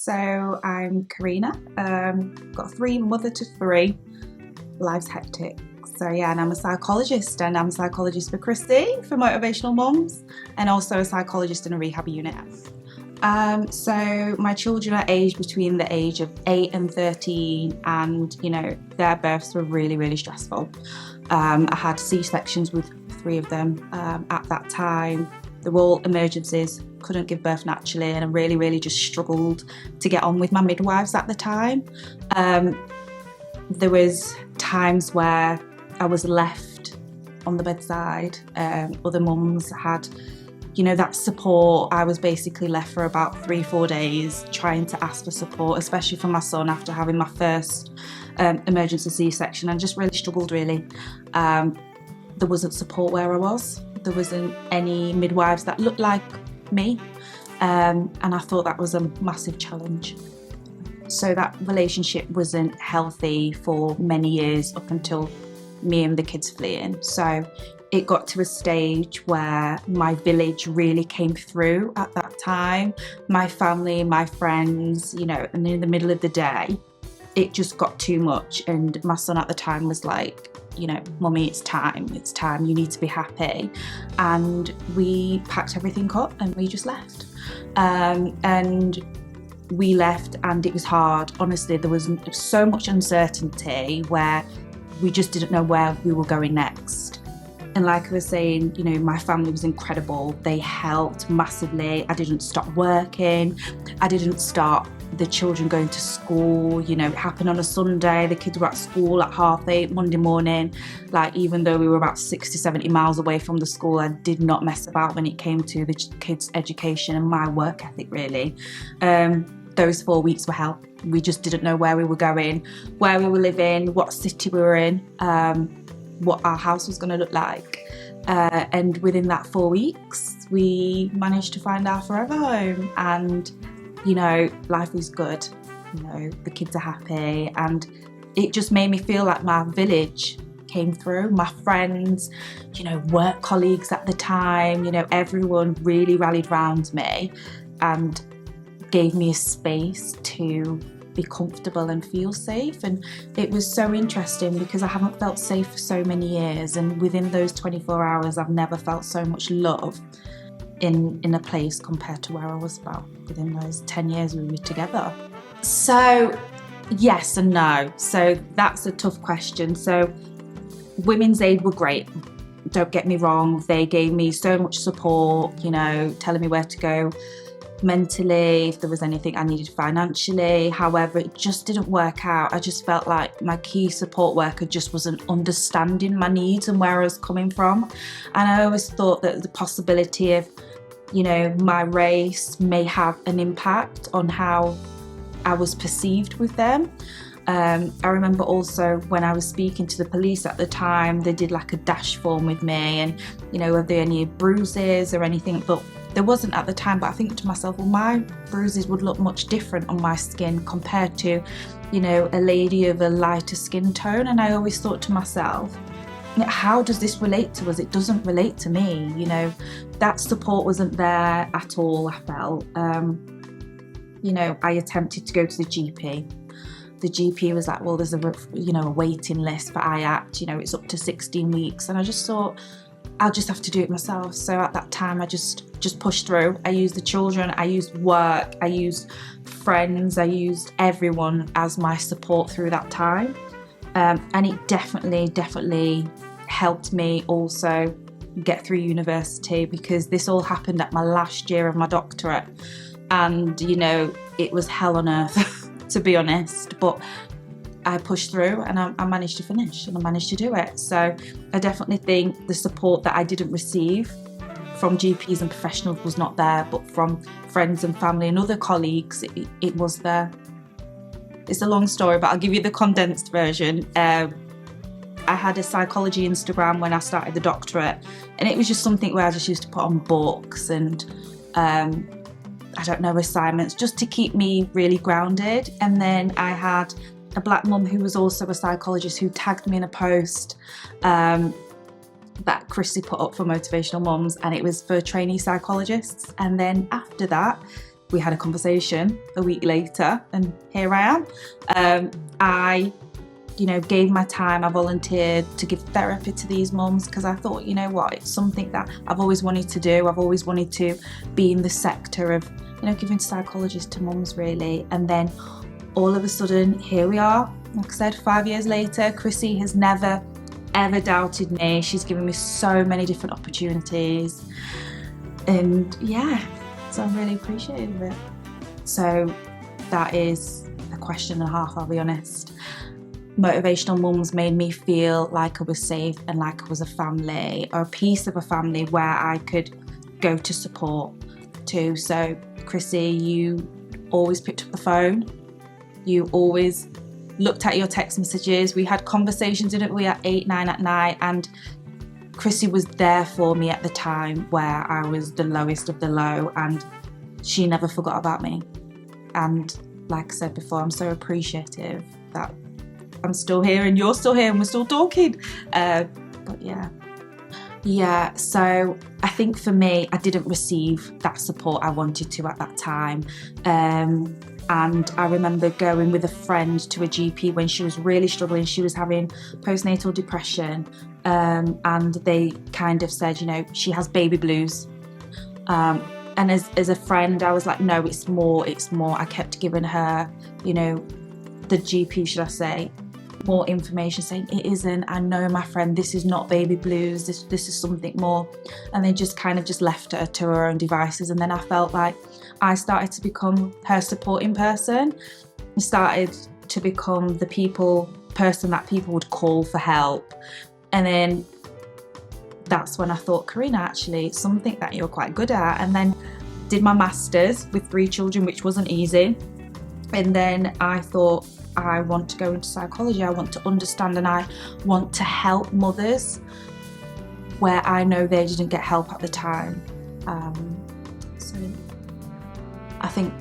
So I'm Karena, got mother to three, life's hectic. So yeah, and I'm a psychologist, and I'm a psychologist for Chrissy, for Motivational Mums, and also a psychologist in a rehab unit. So my children are aged between the age of 8 and 13, and their births were really, really stressful. I had C-sections with 3 of them at that time. They were all emergencies, couldn't give birth naturally, and I really, really just struggled to get on with my midwives at the time. There was times where I was left on the bedside. Other mums had, that support. I was basically left for about 3-4 days trying to ask for support, especially for my son after having my first emergency C-section, and just really struggled, really. There wasn't support where I was. There wasn't any midwives that looked like me, and I thought that was a massive challenge. So that relationship wasn't healthy for many years, up until me and the kids fleeing. So it got to a stage where my village really came through at that time. My family, my friends, and in the middle of the day, it just got too much. And my son at the time was like, Mummy, it's time, you need to be happy. And we packed everything up and we just left. And we left, and it was hard. Honestly, there was so much uncertainty where we just didn't know where we were going next. And like I was saying, my family was incredible. They helped massively. I didn't stop working. I didn't stop the children going to school. It happened on a Sunday. The kids were at school at 8:30 Monday morning. Even though we were about 60-70 miles away from the school, I did not mess about when it came to the kids' education and my work ethic, really. Those 4 weeks were hell. We just didn't know where we were going, where we were living, what city we were in, what our house was going to look like. And within that 4 weeks, we managed to find our forever home. And, life was good. The kids are happy. And it just made me feel like my village came through. My friends, work colleagues at the time, everyone really rallied around me and gave me a space to be comfortable and feel safe. And it was so interesting because I haven't felt safe for so many years, and within those 24 hours I've never felt so much love in a place compared to where I was about within those 10 years we were together. So yes and no. So that's a tough question. So Women's Aid were great, don't get me wrong. They gave me so much support, telling me where to go mentally, if there was anything I needed financially. However, it just didn't work out. I just felt like my key support worker just wasn't understanding my needs and where I was coming from. And I always thought that the possibility of, my race may have an impact on how I was perceived with them. I remember also when I was speaking to the police at the time, they did like a dash form with me, and were there any bruises or anything, but there wasn't at the time. But I think to myself, well, my bruises would look much different on my skin compared to, a lady of a lighter skin tone. And I always thought to myself, how does this relate to us? It doesn't relate to me. That support wasn't there at all, I felt. I attempted to go to the GP. The GP was like, well, there's a waiting list for IACT, it's up to 16 weeks. And I just thought, I'll just have to do it myself. So at that time, I just pushed through. I used the children, I used work, I used friends, I used everyone as my support through that time. And it definitely helped me also get through university, because this all happened at my last year of my doctorate. And, it was hell on earth, to be honest. But I pushed through, and I managed to finish, and I managed to do it. So I definitely think the support that I didn't receive from GPs and professionals was not there, but from friends and family and other colleagues, it was there. It's a long story, but I'll give you the condensed version. I had a psychology Instagram when I started the doctorate, and it was just something where I just used to put on books and assignments just to keep me really grounded. And then I had a black mum who was also a psychologist who tagged me in a post that Chrissy put up for Motivational Mums, and it was for trainee psychologists. And then after that, we had a conversation a week later, and here I am. I gave my time. I volunteered to give therapy to these mums because I thought, you know what, it's something that I've always wanted to do. I've always wanted to be in the sector of, giving psychologists to mums, really. And then all of a sudden, here we are. Like I said, 5 years later, Chrissy has never, ever doubted me. She's given me so many different opportunities. And yeah, so I'm really appreciative of it. So that is a question and a half, I'll be honest. Motivational Mums made me feel like I was safe and like I was a family, or a piece of a family where I could go to support too. So Chrissy, you always picked up the phone. You always looked at your text messages. We had conversations, didn't we, at 8, 9 at night, and Chrissy was there for me at the time where I was the lowest of the low, and she never forgot about me. And like I said before, I'm so appreciative that I'm still here and you're still here and we're still talking. But yeah, so I think for me, I didn't receive that support I wanted to at that time. And I remember going with a friend to a GP when she was really struggling. She was having postnatal depression, and they kind of said, she has baby blues. And as a friend, I was like, no, it's more. I kept giving her, the GP, should I say, more information, saying it isn't. I know, my friend, this is not baby blues. This is something more. And they just kind of just left her to her own devices. And then I felt like I started to become her supporting person. I started to become the person that people would call for help. And then that's when I thought, Karena, actually, it's something that you're quite good at. And then did my master's with 3 children, which wasn't easy. And then I thought, I want to go into psychology. I want to understand and I want to help mothers where I know they didn't get help at the time. So I think,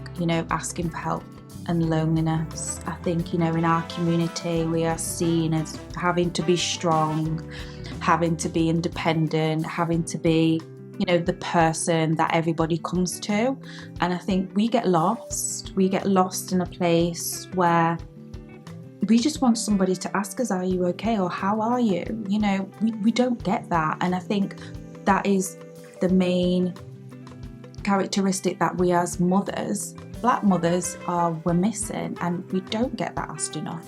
asking for help and loneliness. I think, in our community, we are seen as having to be strong, having to be independent, having to be, the person that everybody comes to. And I think we get lost. We get lost in a place where we just want somebody to ask us, are you okay? Or how are you? We don't get that. And I think that is the main characteristic that we as mothers, Black mothers, we're missing. And we don't get that asked enough.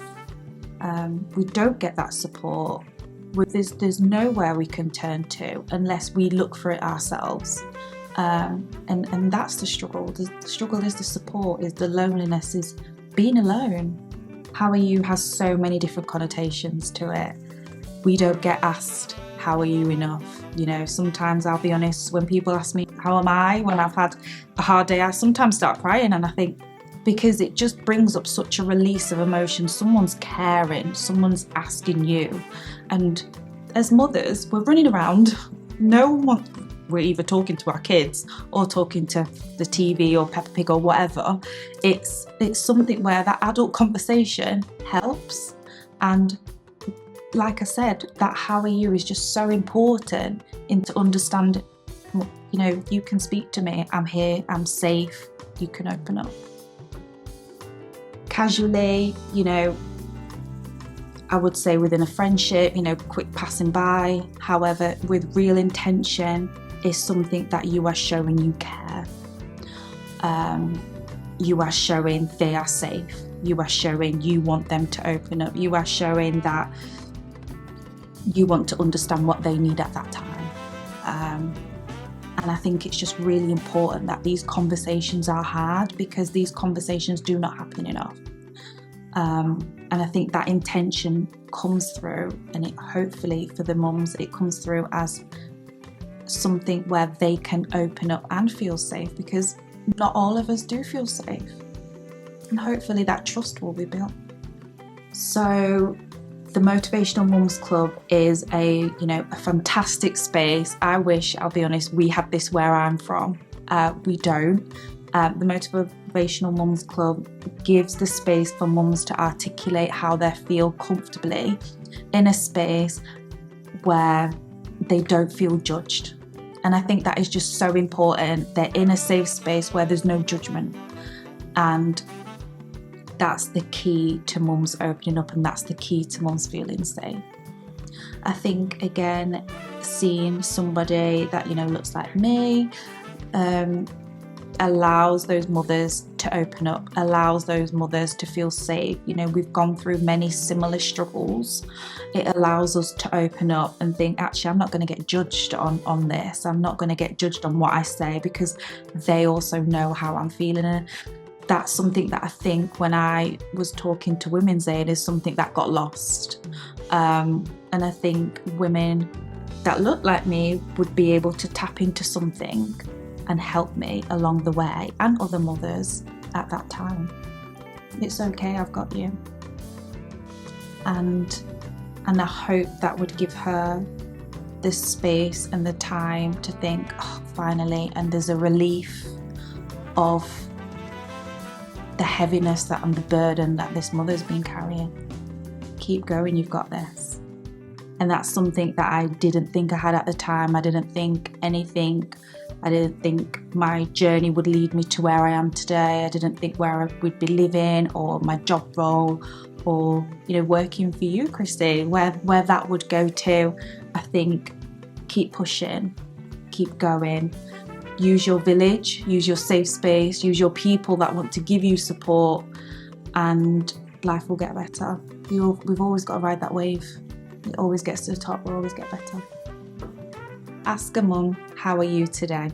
We don't get that support. There's nowhere we can turn to unless we look for it ourselves. And that's the struggle. The struggle is the support, is the loneliness, is being alone. How are you has so many different connotations to it. We don't get asked, how are you, enough? Sometimes, I'll be honest, when people ask me, how am I, when I've had a hard day, I sometimes start crying. And I think, because it just brings up such a release of emotion. Someone's caring, someone's asking you. And as mothers, we're running around. We're either talking to our kids or talking to the TV or Peppa Pig or whatever. It's something where that adult conversation helps. And like I said, that how are you is just so important to understand, you can speak to me. I'm here, I'm safe, you can open up. Casually, I would say within a friendship, quick passing by. However, with real intention is something that you are showing you care. You are showing they are safe. You are showing you want them to open up. You are showing that you want to understand what they need at that time. And I think it's just really important that these conversations are had, because these conversations do not happen enough. And I think that intention comes through, and it hopefully for the mums, it comes through as something where they can open up and feel safe, because not all of us do feel safe. And hopefully that trust will be built. So the Motivational Mums Club is a fantastic space. I wish, I'll be honest, we had this where I'm from. We don't. The Motivational Mums Club gives the space for mums to articulate how they feel comfortably in a space where they don't feel judged. And I think that is just so important. They're in a safe space where there's no judgment. And that's the key to mums opening up, and that's the key to mums feeling safe. I think, again, seeing somebody that, looks like me, allows those mothers to open up, allows those mothers to feel safe. We've gone through many similar struggles. It allows us to open up and think, actually, I'm not going to get judged on this. I'm not going to get judged on what I say, because they also know how I'm feeling. And that's something that I think, when I was talking to Women's Aid, is something that got lost. And I think women that look like me would be able to tap into something and help me along the way, and other mothers at that time. It's okay, I've got you. And I hope that would give her the space and the time to think, finally, and there's a relief of the heaviness and the burden that this mother's been carrying. Keep going, you've got this. And that's something that I didn't think I had at the time. I didn't think my journey would lead me to where I am today. I didn't think where I would be living, or my job role, or working for you, Christy, where that would go to. I think keep pushing, keep going. Use your village, use your safe space, use your people that want to give you support, and life will get better. We've always got to ride that wave. It always gets to the top, we'll always get better. Ask a mum, how are you today?